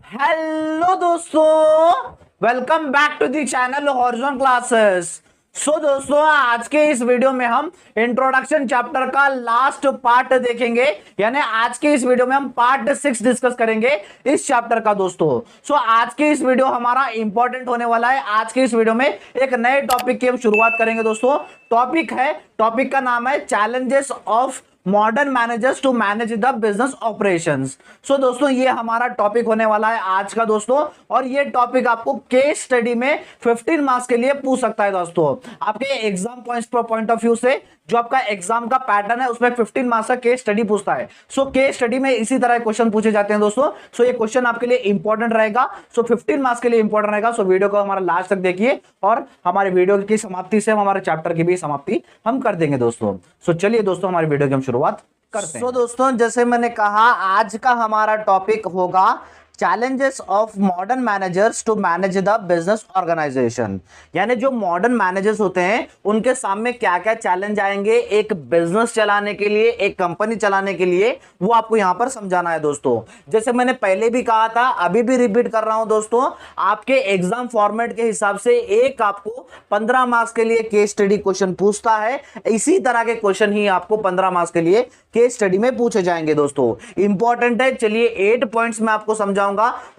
Hello दोस्तों, welcome back to the channel Horizon Classes. दोस्तों, आज के इस वीडियो में हम इंट्रोडक्शन चैप्टर का लास्ट पार्ट देखेंगे। यानी आज के इस वीडियो में हम पार्ट 6 डिस्कस करेंगे इस चैप्टर का। दोस्तों आज के इस वीडियो हमारा इंपॉर्टेंट होने वाला है। आज के इस वीडियो में एक नए टॉपिक की हम शुरुआत करेंगे। दोस्तों टॉपिक का नाम है challenges of modern managers to manage the business operations. दोस्तों ये हमारा टॉपिक होने वाला है आज का। दोस्तों और ये टॉपिक आपको केस स्टडी में 15 मार्क्स के लिए पूछ सकता है। दोस्तों आपके एग्जाम पॉइंट ऑफ व्यू से जो आपका एग्जाम का पैटर्न है उसमें 15 मार्क्स का केस स्टडी पूछता है। केस स्टडी में इसी तरह क्वेश्चन पूछे जाते हैं। दोस्तों ये क्वेश्चन आपके लिए इंपॉर्टेंट रहेगा। 15 मार्क्स के लिए इंपॉर्टेंट रहेगा। वीडियो को हमारा लास्ट तक देखिए और हमारे वीडियो की समाप्ति से हमारे चैप्टर की भी समाप्ति हम कर देंगे। दोस्तों चलिए दोस्तों हमारी वीडियो की हम शुरुआत करते हैं। दोस्तों जैसे मैंने कहा, आज का हमारा टॉपिक होगा challenges of modern managers to manage the business organization. यानी जो मॉडर्न मैनेजर्स होते हैं उनके सामने क्या क्या चैलेंज आएंगे एक बिजनेस चलाने के लिए, एक कंपनी चलाने के लिए, वो आपको यहां पर समझाना है। दोस्तों जैसे मैंने पहले भी कहा था, अभी भी रिपीट कर रहा हूं। दोस्तों आपके एग्जाम फॉर्मेट के हिसाब से एक आपको 15 मार्क्स के लिए केस स्टडी क्वेश्चन पूछता है। इसी तरह के क्वेश्चन ही आपको 15 मार्क्स के लिए केस स्टडी में पूछे जाएंगे। दोस्तों इंपॉर्टेंट है। चलिए 8 पॉइंट्स मैं आपको समझाऊंगा,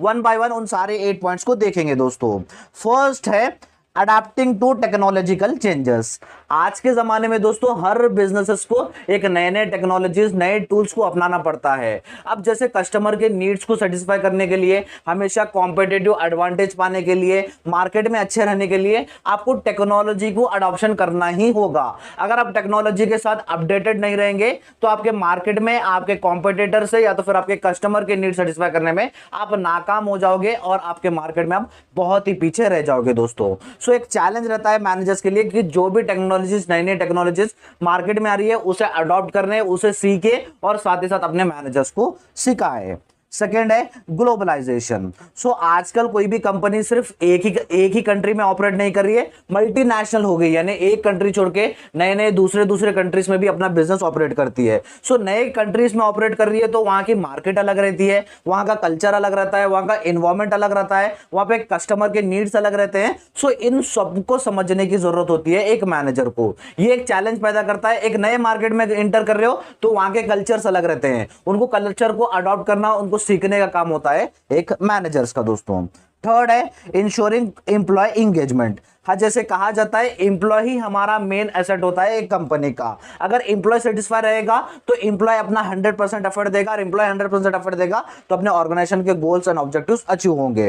वन बाय वन उन सारे 8 पॉइंट्स को देखेंगे। दोस्तों फर्स्ट है अडेप्टिंग टू टेक्नोलॉजिकल चेंजेस। आज के जमाने में दोस्तों हर बिजनेसेस को एक नए नए टेक्नोलॉजीज, नए टूल्स को अपनाना पड़ता है। अब जैसे कस्टमर के नीड्स को सेटिस्फाई करने के लिए, हमेशा कॉम्पिटिटिव एडवांटेज पाने के लिए, मार्केट में अच्छे रहने के लिए आपको टेक्नोलॉजी को अडॉप्शन करना ही होगा। अगर आप टेक्नोलॉजी के साथ अपडेटेड नहीं रहेंगे तो आपके मार्केट में, आपके कॉम्पिटिटर से या तो फिर आपके कस्टमर के नीड सेटिस्फाई करने में आप नाकाम हो जाओगे और आपके मार्केट में आप बहुत ही पीछे रह जाओगे। दोस्तों एक चैलेंज रहता है मैनेजर्स के लिए कि जो भी टेक्नोलॉजीज, नई नई टेक्नोलॉजीज मार्केट में आ रही है उसे अडॉप्ट करने, उसे सीखे और साथ ही साथ अपने मैनेजर्स को सिखाए। सेकेंड है ग्लोबलाइजेशन। आजकल कोई भी कंपनी सिर्फ एक ही कंट्री में ऑपरेट नहीं कर रही है, मल्टीनेशनल हो गई। यानी एक कंट्री छोड़ के नए नए दूसरे कंट्रीज में भी अपना बिजनेस ऑपरेट करती है। नए कंट्रीज में ऑपरेट कर रही है तो वहां की मार्केट अलग रहती है, वहां का कल्चर अलग रहता है, वहां का एनवायरमेंट अलग रहता है, वहां पे कस्टमर के नीड्स अलग रहते हैं। इन सबको समझने की जरूरत होती है एक मैनेजर को। ये एक चैलेंज पैदा करता है। एक नए मार्केट में एंटर कर रहे हो तो वहां के कल्चर्स अलग रहते हैं, उनको कल्चर को अडॉप्ट करना, उनको सीखने का काम होता है एक मैनेजर्स का। दोस्तों थर्ड है इंश्योरिंग एम्प्लॉय एंगेजमेंट। हाँ, जैसे कहा जाता है एम्प्लॉय ही हमारा मेन एसेट होता है एक कंपनी का। अगर एम्प्लॉय सेटिस्फाई रहेगा तो एम्प्लॉय अपना 100% एफर्ट देगा, और एम्प्लॉय 100% एफर्ट देगा तो अपने ऑर्गेनाइजेशन के गोल्स एंड ऑब्जेक्टिव्स अचीव होंगे।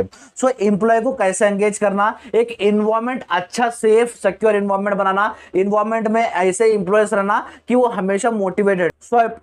एम्प्लॉय को कैसे एंगेज करना, एक एनवायरमेंट अच्छा, सेफ, सिक्योर एनवायरमेंट बनाना, एनवायरमेंट में ऐसे एम्प्लॉयज रहना कि वो हमेशा मोटिवेटेड,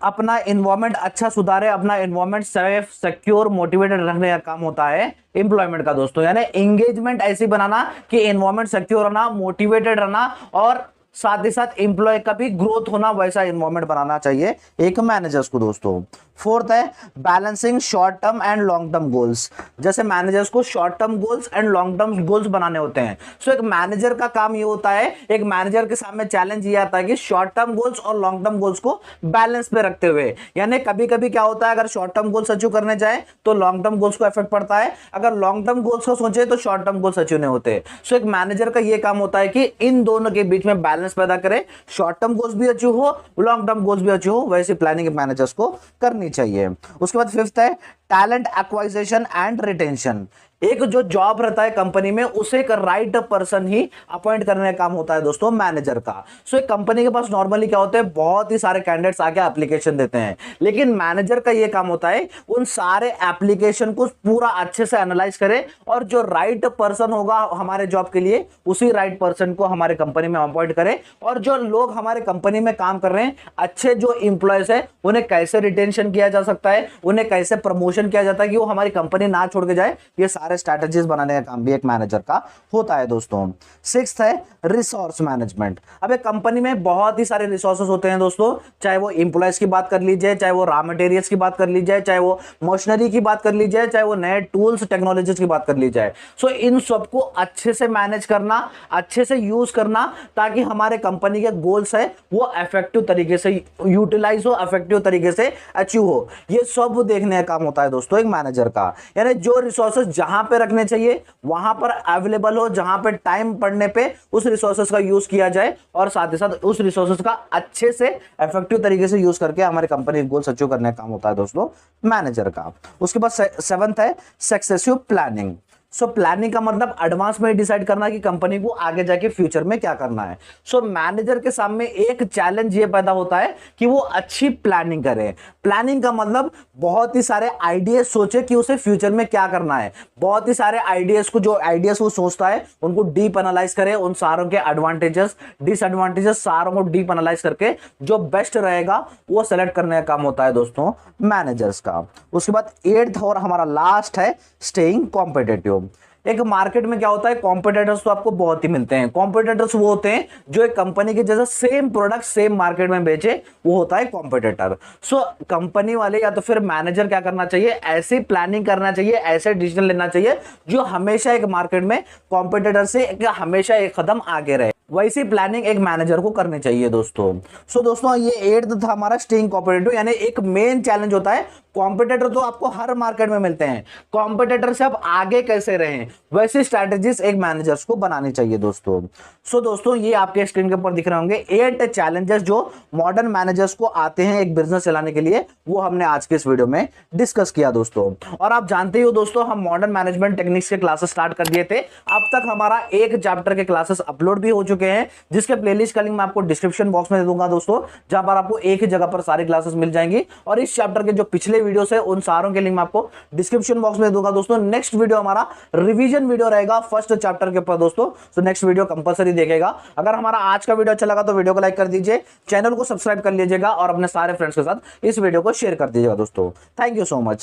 अपना एनवायरमेंट अच्छा सुधारे, अपना एनवायरमेंट सेफ, सिक्योर, मोटिवेटेड रखने का काम होता है एम्प्लॉयमेंट का। दोस्तों यानी एंगेजमेंट ऐसी बनाना कि एनवायरमेंट सिक्योर रहना, मोटिवेटेड रहना और साथ ही साथ एम्प्लॉय का भी ग्रोथ होना, वैसा एनवायरमेंट बनाना चाहिए एक मैनेजर्स को। दोस्तों फोर्थ है balancing short term and long term goals. जैसे मैनेजर्स को short term goals and long term goals बनाने होते हैं। एक मैनेजर का काम ये होता है, एक मैनेजर के सामने चैलेंज ये आता है कि शॉर्ट टर्म गोल्स और लॉन्ग टर्म गोल्स को बैलेंस पे रखते हुए, यानी कभी कभी क्या होता है, अगर शॉर्ट टर्म गोल्स अचीव करने जाए तो लॉन्ग टर्म गोल्स को इफेक्ट पड़ता है, अगर लॉन्ग टर्म गोल्स को सोचे तो शॉर्ट टर्म गोल्स अचीव नहीं होते। एक मैनेजर का ये काम होता है कि इन दोनों के बीच में बैलेंस पैदा करे, शॉर्ट टर्म गोल्स भी अचीव हो, लॉन्ग टर्म गोल्स भी अचीव हो, वैसी प्लानिंग मैनेजर्स को करनी चाहिए। उसके बाद फिफ्थ है टैलेंट एक्वाइजिशन एंड रिटेंशन। एक जो जॉब रहता है कंपनी में उसे एक राइट पर्सन ही अपॉइंट करने का काम होता है दोस्तों मैनेजर का। एक कंपनी के पास नॉर्मली क्या होता है, बहुत ही सारे कैंडिडेट्स आके एप्लीकेशन देते हैं, लेकिन मैनेजर का ये काम होता है उन सारे एप्लीकेशन को पूरा अच्छे से एनालाइज करे और जो राइट पर्सन होगा हमारे जॉब के लिए उसी राइट पर्सन को हमारे कंपनी में अपॉइंट करे, और जो लोग हमारे कंपनी में काम कर रहे हैं, अच्छे जो इंप्लॉयज है, उन्हें कैसे रिटेंशन किया जा सकता है, उन्हें कैसे प्रमोशन किया जाता है कि वो हमारी कंपनी ना छोड़ के जाए, ये सारे स्ट्रैटेजीज बनाने का काम भी एक मैनेजर का होता है दोस्तों। सिक्स्थ है रिसोर्स मैनेजमेंट। अब एक कंपनी में बहुत ही सारे रिसोर्सेस होते हैं दोस्तों, चाहे वो इंप्लॉयज की बात कर लीजिए, चाहे वो रॉ मटेरियल्स की बात कर लीजिए, चाहे वो मशीनरी की बात कर लीजिए, चाहे वो नए टूल्स टेक्नोलॉजीज की बात कर ली जाए। सो इन सबको अच्छे से मैनेज करना, अच्छे से यूज करना, ताकि हमारे कंपनी के गोल्स है वो इफेक्टिव तरीके से यूटिलाइज हो, इफेक्टिव तरीके से अचीव हो। ये सब देखने का काम होता है दोस्तों एक मैनेजर का। यानी जो रिसोर्सेज जहां पे रखने चाहिए वहां पर अवेलेबल हो, जहां पे टाइम पड़ने पे उस रिसोर्सेज का यूज किया जाए, और साथ ही साथ उस रिसोर्सेज का अच्छे से इफेक्टिव तरीके से यूज करके हमारे कंपनी गोल्स अचीव करने का काम होता है दोस्तों मैनेजर का। उसके बाद सेवंथ है सक्सेसिव प्लानिंग। सो प्लानिंग का मतलब एडवांस में डिसाइड करना कि कंपनी को आगे जाके फ्यूचर में क्या करना है। सो मैनेजर के सामने एक चैलेंज ये पैदा होता है कि वो अच्छी प्लानिंग करे। प्लानिंग का मतलब बहुत ही सारे आइडियाज सोचे कि उसे फ्यूचर में क्या करना है, बहुत ही सारे आइडियाज को, जो आइडियाज वो सोचता है उनको डीप एनालाइज करे, उन सारों के एडवांटेजेस डिसएडवांटेजेस सारों को डीप एनालाइज करके जो बेस्ट रहेगा वो सेलेक्ट करने का काम होता है दोस्तों मैनेजर्स का। उसके बाद एट्थ और हमारा लास्ट है स्टेइंग कॉम्पिटिटिव। एक मार्केट में क्या होता है, कॉम्पिटिटर्स तो आपको बहुत ही मिलते हैं। कॉम्पिटिटर्स वो होते हैं जो एक कंपनी के जैसा सेम प्रोडक्ट सेम मार्केट में बेचे, वो होता है कॉम्पिटिटर। सो कंपनी वाले या तो फिर मैनेजर क्या करना चाहिए, ऐसी प्लानिंग करना चाहिए, ऐसे डिसीजन लेना चाहिए जो हमेशा एक मार्केट में कॉम्पिटिटर से हमेशा एक कदम आगे रहे। वैसी प्लानिंग एक मैनेजर को करनी चाहिए दोस्तों। सो दोस्तों ये एट्थ था हमारा स्टेइंग कॉम्पिटिटिव। यानी एक मेन चैलेंज होता है, कॉम्पिटिटर तो आपको हर मार्केट में मिलते हैं, कॉम्पिटिटर से आप आगे कैसे रहें, वैसी स्ट्रैटेजीज एक मैनेजर्स को बनानी चाहिए दोस्तों। सो दोस्तों ये आपके स्क्रीन के ऊपर दिख रहे होंगे 8 चैलेंजेस जो मॉडर्न मैनेजर्स को आते हैं एक बिजनेस चलाने के लिए, वो हमने आज के इस वीडियो में डिस्कस किया दोस्तों। और आप जानते हो दोस्तों हम मॉडर्न मैनेजमेंट टेक्निक्स के क्लासेस स्टार्ट कर दिए थे। अब तक हमारा एक चैप्टर के क्लासेस अपलोड भी हो चुके हैं, जिसके प्लेलिस्ट का लिंक मैं आपको डिस्क्रिप्शन बॉक्स में दे दूंगा दोस्तों, जहां पर आपको एक ही जगह पर सारी क्लासेस मिल जाएंगी। और इस चैप्टर के जो पिछले वीडियोस है उन सारों के लिंक मैं आपको डिस्क्रिप्शन बॉक्स में दूंगा दोस्तों। नेक्स्ट वीडियो हमारा रिवीजन वीडियो रहेगा फर्स्ट चैप्टर के ऊपर दोस्तों, तो नेक्स्ट वीडियो कंपलसरी देखेगा। अगर हमारा आज का वीडियो अच्छा लगा तो वीडियो को लाइक कर दीजिए, चैनल को सब्सक्राइब कर लीजिएगा और अपने सारे फ्रेंड्स के साथ इस वीडियो को शेयर कर दीजिएगा दोस्तों। Thank you so much.